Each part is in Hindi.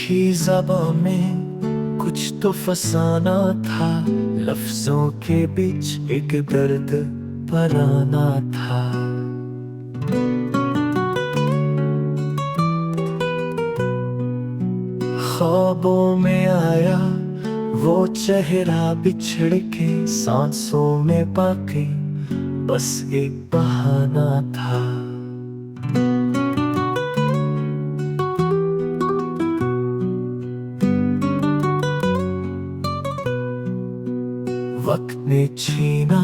मीठी ज़बां में कुछ तो फसाना था, लफ्जों के बीच एक दर्द पराना था। ख्वाबों में आया वो चेहरा बिछड़ के, सांसों में बाकी बस एक बहाना था। वक्त ने छीना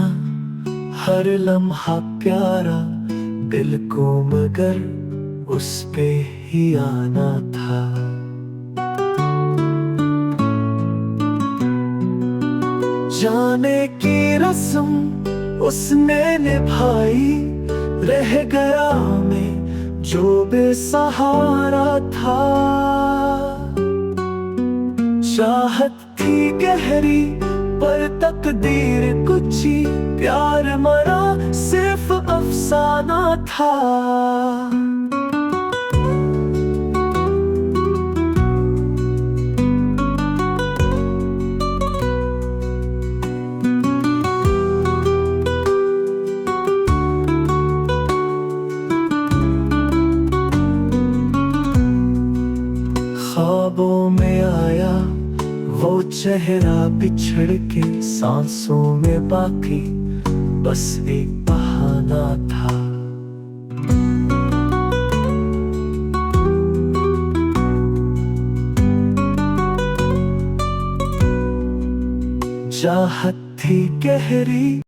हर लम्हा प्यारा दिल को, मगर उस पे ही आना था। जाने की रस्म उसने निभाई, रह गया मैं जो बेसहारा था। चाहत थी गहरी पर तकदीर कुची, प्यार मरा सिर्फ अफसाना था। ख्वाबों में आया वो चेहरा बिछड़ के, सांसों में बाकी बस एक बहाना था। चाहत थी गहरी